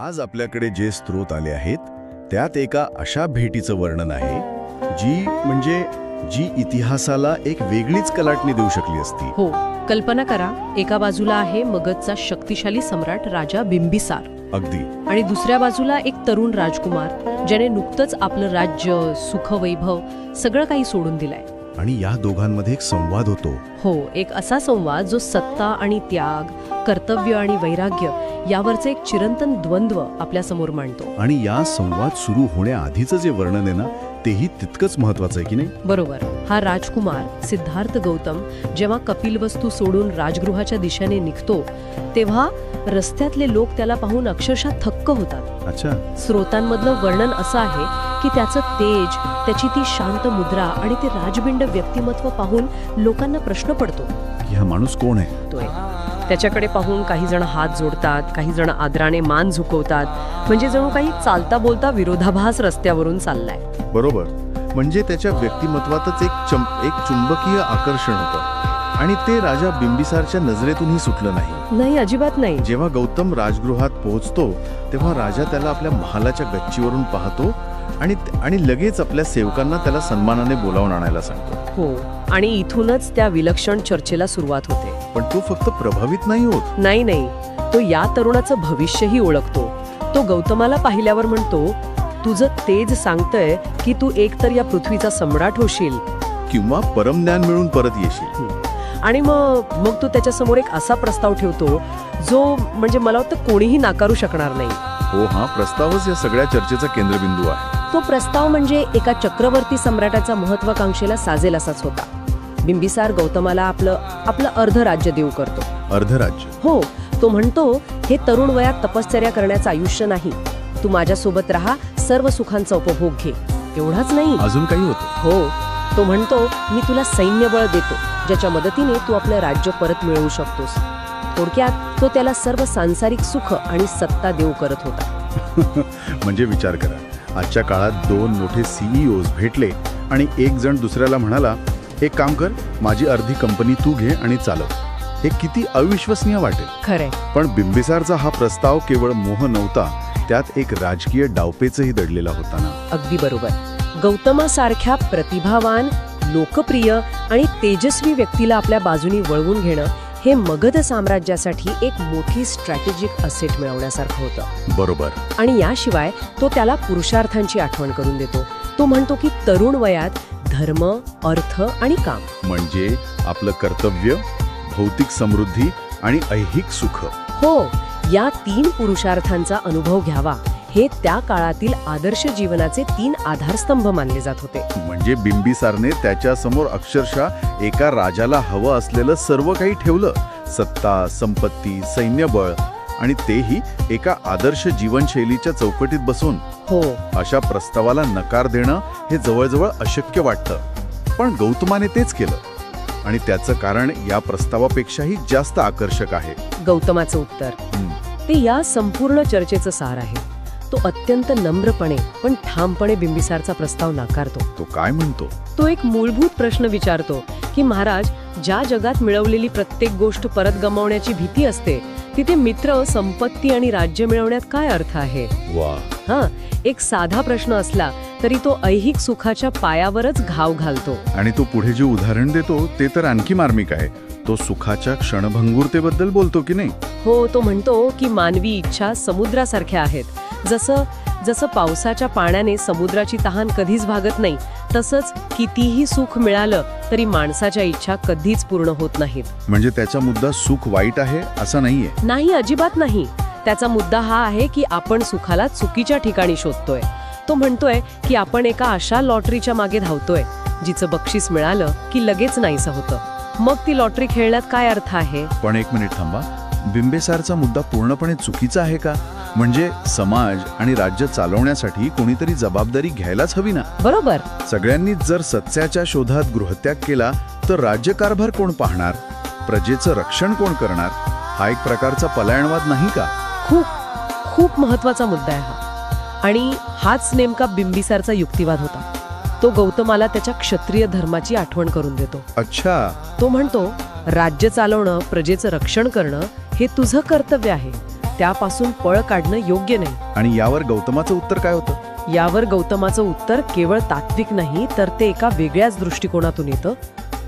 आज आपल्याकडे जे स्रोत आले आहेत त्यात एका अशा भेटीचं वर्णन आहे जी इतिहासाला एक वेगळीच कलाटणी देऊ शकली असती. हो, कल्पना करा, एका बाजूला आहे मगधचा शक्तिशाली सम्राट राजा बिंबिसार अगदी. आणि दुसऱ्या बाजूला एक तरुण राजकुमार ज्याने नुकतंच आपलं राज्य, सुखवैभव सगळं काही सोडून दिलंय. आणि या दोघांमध्ये एक संवाद होतो. हो, एक असा संवाद जो सत्ता आणि त्याग, कर्तव्य आणि वैराग्य यावरचे एक चिरंतन द्वंद्व आपल्या समोर मांडतो. आणि या संवाद सुरू होण्याआधीचं जे वर्णन आहे ना, तेही तितकंच महत्वाचं आहे की नाही? बरोबर. हा राजकुमार सिद्धार्थ गौतम जेव्हा कपिलवस्तू सोडून राजगृहाच्या दिशेने निघतो तेव्हा रस्त्यातले लोक त्याला पाहून अक्षरशः थक्क होतात. अच्छा. स्रोतांमधलं वर्णन असं आहे की त्याचं तेज, त्याची ती शांत मुद्रा आणि ते राजबिंड व्यक्तिमत्व पाहून लोकांना प्रश्न पडतो की हा माणूस कोण आहे? त्याच्याकडे पाहून काही जण हात जोडतात, काही जण आदराने मान झुकवतात, म्हणजे जणू काही चालता बोलता विरोधाभास रस्त्यावरून चाललाय. बरोबर. म्हणजे त्याच्या व्यक्तिमत्वातच एक चुंबकीय आकर्षण होतं आणि ते राजा बिंबिसारच्या नजरेतूनही सुटलं नाही. नाही, अजिबात नाही. जेव्हा गौतम राजगृहात पोहोचतो तेव्हा राजा त्याला आपल्या महालाच्या गच्चीवरून पाहतो आणि लगेच आपल्या सेवकांना त्याला सन्मानाने बोलावून आणायला सांगतो. हो, आणि इथूनच त्या विलक्षण चर्चेला सुरुवात होते. पण तो फक्त प्रभावित नाही होत. नाही, तो या तरुणाचं भविष्यही ओळखतो. तो गौतमाला पाहिल्यावर म्हणतो, तुझं तेज सांगतंय की तू एकतर या पृथ्वीचा सम्राट होशील किंवा परमज्ञान मिळून परत येशील. आणि मग तो त्याच्यासमोर एक असा प्रस्ताव ठेवतो जो म्हणजे मला वाटतं कोणीही नाकारू शकणार नाही. हो, हा प्रस्तावच या सगळ्या चर्चेचा केंद्रबिंदू आहे. तो प्रस्ताव म्हणजे एका चक्रवर्ती सम्राटाचा महत्वाकांक्षेला साजेल असाच होता. बिंबिसार गौतमाला आपलं अर्ध राज्य देऊ करतो. अर्ध राज्य? हो. तो म्हणतो, हे तरुण वयात तपश्चर्या करण्याचं आयुष्य नाही, तू माझ्यासोबत राहा, सर्व सुखांचा उपभोग घे. एवढाच नाही, अजून काही होतं? हो. तो म्हणतो, मी तुला सैन्यबळ देतो ज्याच्या मदतीने तू आपलं राज्य परत मिळवू शकतोस. थोडक्यात तो त्याला सर्व सांसारिक सुख आणि सत्ता देऊ करत होता. म्हणजे विचार करा, आजच्या काळात दोन मोठे सीईओज भेटले आणि एक जण दुसऱ्याला म्हणाला, एक काम कर, माझी अर्धी कंपनी तू घे आणि चालव. हे किती अविश्वसनीय वाटेल. खरंय. पण बिंबिसारचा हा प्रस्ताव केवळ मोह नव्हता, त्यात एक राजकीय डावपेचही दडलेला होता ना. अगदी बरोबर. गौतमासारख्या प्रतिभावान, लोकप्रिय आणि तेजस्वी व्यक्तीला आपल्या बाजूनी वळवून घेणं हे मगध साम्राज्यासाठी एक मोठी स्ट्रॅटेजिक असेट मिळवण्यासारखं होतं. बरोबर. आणि याशिवाय तो त्याला पुरुषार्थांची आठवण करून देतो. तो म्हणतो की तरुण वयात धर्म, अर्थ आणि काम म्हणजे आपलं कर्तव्य, भौतिक समृद्धी आणि ऐहिक सुख, हो, या 3 पुरुषार्थांचा अनुभव घ्यावा हे त्या काळातील आदर्श जीवनाचे 3 आधारस्तंभ मानले जात होते. म्हणजे बिंबिसारने त्याच्यासमोर अक्षरशः एका राजाला हवं असलेलं सर्व काही ठेवलं. सत्ता, संपत्ती, सैन्यबळ आणि तेही एका आदर्श जीवनशैलीच्या चौकटीत बसून. हो. अशा प्रस्तावाला नकार देणं हे जवळजवळ अशक्य वाटतं. पण गौतमाने तेच केलं आणि त्याचं कारण या प्रस्तावापेक्षाही जास्त आकर्षक आहे. गौतमाचं उत्तर ते या संपूर्ण चर्चेचं सार आहे. तो अत्यंत नम्रपणे पण ठामपणे बिंबिसारचा प्रस्ताव नाकारतो. तो काय म्हणतो? तो एक मूलभूत प्रश्न विचारतो की महाराज, ज्या जगात मिळवलेली प्रत्येक गोष्ट परत गमावण्याची भीती असते, तिथे मित्र, संपत्ती आणि राज्य मिळवण्यात काय अर्थ आहे? वा. एक साधा प्रश्न असला तरी तो ऐहिक सुखाच्या पायावरच घाव घालतो. आणि तो पुढे जे उदाहरण देतो ते तर आणखी मार्मिक आहे. तो सुखाच्या क्षणभंगुरतेबद्दल बोलतो की नाही? हो. तो म्हणतो की मानवी इच्छा समुद्रासारख्या आहेत. जसं पावसाच्या पाण्याने समुद्राची तहान कधीच भागत नाही, तसंच कितीही सुख मिळालं तरी माणसाच्या इच्छा कधीच पूर्ण होत नाहीत. म्हणजे त्याचा मुद्दा सुख वाईट आहे असं नाहीये? नाही, अजिबात नाही. त्याचा मुद्दा हा आहे की आपण सुखाला चुकीच्या ठिकाणी शोधतोय. तो म्हणतोय की आपण एका अशा लॉटरीच्या मागे धावतोय जिचं बक्षीस मिळालं की लगेच नाहीसं होतं. मग ती लॉटरी खेळण्यात काय अर्थ आहे? पण एक मिनिट थांबा, बिंबिसारचा मुद्दा पूर्णपणे चुकीचा आहे का? म्हणजे समाज आणि राज्य चालवण्यासाठी कोणीतरी जबाबदारी घ्यायलाच हवी ना. बरोबर. सगळ्यांनीच जर सत्याच्या शोधात गृहत्याग केला तर राज्यकारभार कोण पाहणार? प्रजेचं रक्षण कोण करणार? हा एक प्रकारचा पलायनवाद नाही का? खूप महत्वाचा मुद्दा आहे हा. आणि हाच नेमका बिंबिसारचा युक्तिवाद होता. तो गौतमाला त्याच्या क्षत्रिय धर्माची आठवण करून देतो. अच्छा. तो म्हणतो, राज्य चालवणं, प्रजेचं रक्षण करणं हे तुझं कर्तव्य आहे, त्यापासून पळ काढणं योग्य नाही. आणि यावर गौतमाचं उत्तर काय होतं? यावर गौतमाचं उत्तर केवळ तात्विक नाही, तर ते एका वेगळ्याच दृष्टिकोनातून येतं.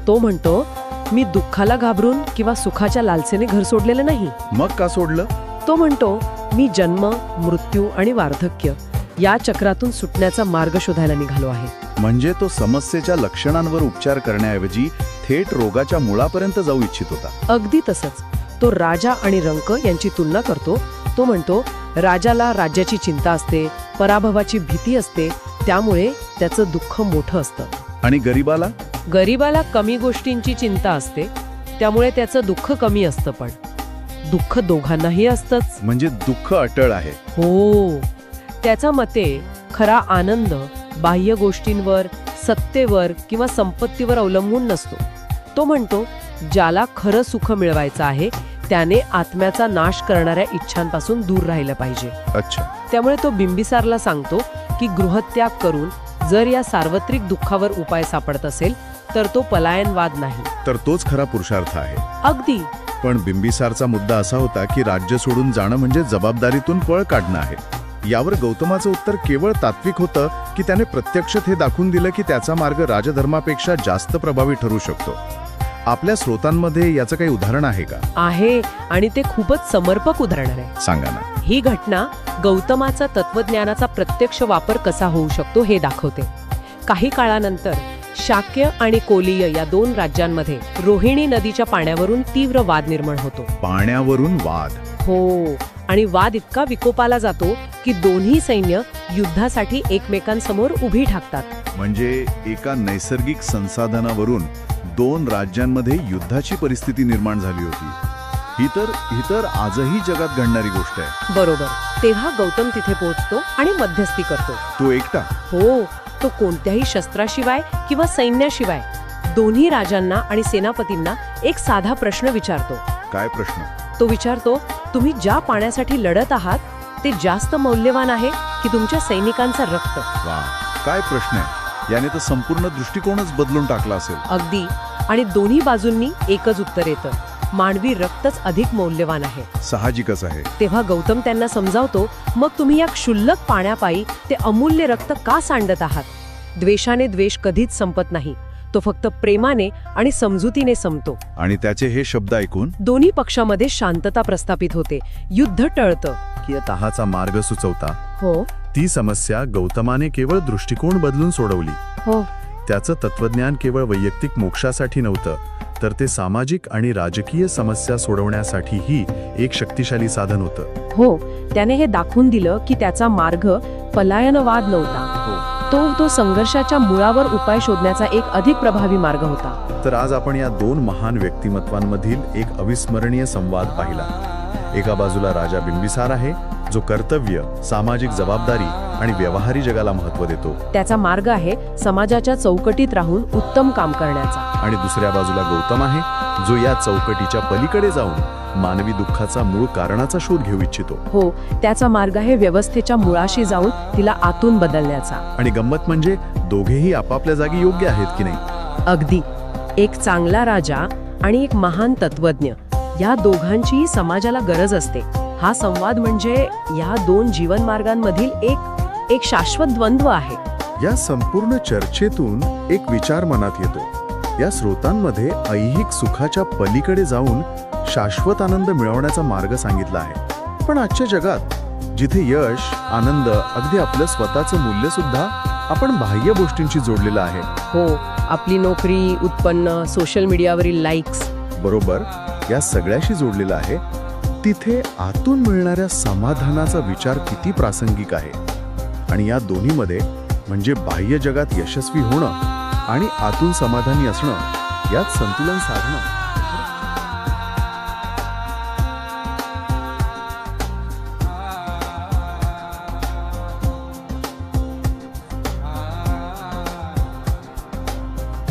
तो म्हणतो, मी दुःखाला घाबरून किंवा सुखाच्या लालसेने घर सोडलेलं नाही. मग का सोडलं? तो म्हणतो, मी जन्म, मृत्यू आणि वार्धक्य या चक्रातून सुटण्याचा मार्ग शोधायला निघालो आहे. म्हणजे तो समस्येच्या लक्षणांवर उपचार करण्याऐवजी थेट रोगाच्या मुळापर्यंत जाऊ इच्छित होता. अगदी तसंच. तो राजा आणि रंक यांची तुलना करतो. तो म्हणतो, राजाला राज्याची चिंता असते, पराभवाची भीती असते, त्यामुळे त्याचं दुःख मोठं असतं. आणि गरीबाला कमी गोष्टींची चिंता असते, त्यामुळे त्याचं दुःख कमी असतं. पण दुःख दोघांनाही असतंच. म्हणजे दुःख अटळ आहे. हो. त्याच्या मते खरा आनंद बाह्य गोष्टींवर, सत्तेवर किंवा संपत्तीवर अवलंबून नसतो. तो म्हणतो, ज्याला खरं सुख मिळवायचं आहे त्याने आत्म्याचा नाश करणाऱ्या इच्छांपासून दूर राहिलं पाहिजे. अच्छा. त्यामुळे तो बिंबिसारला सांगतो की गृहत्याग करून जर या सार्वत्रिक दुःखावर उपाय सापडत असेल तर तो पलायनवाद नाही, तर तोच खरा पुरुषार्थ आहे. अगदी. पण बिंबिसारचा मुद्दा असा होता की राज्य सोडून जाणं म्हणजे जबाबदारीतून पळ काढणं आहे. यावर गौतमाचं उत्तर केवळ तात्विक होतं की त्याने प्रत्यक्ष हे दाखवून दिलं की त्याचा मार्ग राजधर्मापेक्षा जास्त प्रभावी ठरू शकतो. आपल्या स्रोतांमध्ये याचं काही उदाहरण आहे का? आहे, आणि ते खूपच समर्पक उदाहरण आहे. सांगा ना. ही घटना गौतमाचा तत्वज्ञानाचा प्रत्यक्ष वापर कसा होऊ शकतो हे दाखवते. काही काळानंतर शाक्य आणि कोलीय या 2 राज्यांमध्ये रोहिणी नदीच्या पाण्यावरून तीव्र वाद निर्माण होतो. पाण्यावरून वाद? हो. आणि वाद इतका विकोपाला जातो की दोन्ही सैन्य युद्धासाठी एकमेकांसमोर उभी ठाकतात. म्हणजे एका नैसर्गिक संसाधनावरून 2 राज्यांमध्ये युद्धाची परिस्थिती निर्माण झाली होती. ही तर आजही जगात घडणारी गोष्ट आहे. बरोबर. तेव्हा गौतम तिथे पोहोचतो आणि मध्यस्थी करतो. तो एकटा? हो. तो कोणत्याही शस्त्राशिवाय किंवा सैन्याशिवाय दोन्ही राजांना आणि सेनापतींना एक साधा प्रश्न विचारतो. काय प्रश्न? तो विचारतो, तुम्ही ज्या पाण्यासाठी लढत आहात ते जास्त मौल्यवान आहे की तुमच्या सैनिकांचा रक्त? वा, काय प्रश्न आहे. याने तर संपूर्ण दृष्टिकोनच बदलून टाकला असेल. अगदी. आणि दोन्ही बाजूंनी एकच उत्तर येतं, मानवी रक्तच अधिक मौल्यवान आहे. साहजिकच आहे. तेव्हा गौतम त्यांना समजावतो, मग तुम्ही या क्षुल्लक पाण्यापायी ते अमूल्य रक्त का सांडत आहात? द्वेषाने द्वेष कधीच संपत नाही, तो फक्त प्रेमाने आणि समजुतीने संपतो. आणि त्याचे हे शब्द ऐकून दोन्ही पक्षामध्ये शांतता प्रस्थापित होते. युद्ध टळतं. की तहाचा मार्ग सुचवता. हो. ती समस्या गौतमाने केवळ दृष्टिकोन बदलून सोडवली. हो. त्याचं तत्वज्ञान केवळ वैयक्तिक मोक्षासाठी नव्हतं, तर ते सामाजिक आणि राजकीय समस्या सोडवण्यासाठीही एक शक्तिशाली साधन होतं. हो. त्याने हे दाखवून दिलं की त्याचा मार्ग पलायनवाद नव्हता. तो संघर्षाच्या मुळावर उपाय शोधण्याचा एक अधिक प्रभावी मार्ग होता. तर आज आपण या 2 महान व्यक्तिमत्वांमधील एक अविस्मरणीय संवाद पाहिला. एका बाजूला राजा बिंबिसार आहे, जो कर्तव्य, सामाजिक जबाबदारी आणि व्यवहारी जगाला महत्त्व देतो. त्याचा मार्ग आहे समाजाच्या चौकटीत राहून उत्तम काम करण्याचा. आणि दुसऱ्या बाजूला गौतम आहे, जो या चौकटीच्या पलीकडे जाऊन मानवी दुःखाचा मूळ कारणाचा शोध घेऊ इच्छितो. हो. त्याचा मार्ग आहे व्यवस्थेच्या मुळाशी जाऊन तिला आतून बदलण्याचा. आणि गंमत म्हणजे दोघेही आपापल्या जागी योग्य आहेत की नाही. अगदी. एक चांगला राजा आणि एक महान तत्वज्ञ, या दोघांचीही समाजाला गरज असते. हा संवाद म्हणजे या 2 जीवनमार्गांमधील एक शाश्वत द्वंद्व आहे. या संपूर्ण चर्चेतून एक विचार मनात येतो. या स्रोतांमध्ये ऐहिक सुखाच्या पलीकडे जाऊन शाश्वत आनंद मिळवण्याचा मार्ग सांगितला आहे. पण आजच्या जगात जिथे यश, आनंद, अगदी आपलं स्वतःचं मूल्य सुद्धा आपण बाह्य गोष्टींशी जोडलेलं आहे. हो. आपली नोकरी, उत्पन्न, सोशल मीडियावरील लाईक्स, बरोबर, या सगळ्याशी जोडलेलं आहे. तिथे आतून मिळणाऱ्या समाधानाचा विचार किती प्रासंगिक आहे. आणि या दोन्हीमध्ये म्हणजे बाह्य जगात यशस्वी होणं आणि आतून समाधानी असणं, यात संतुलन साधणं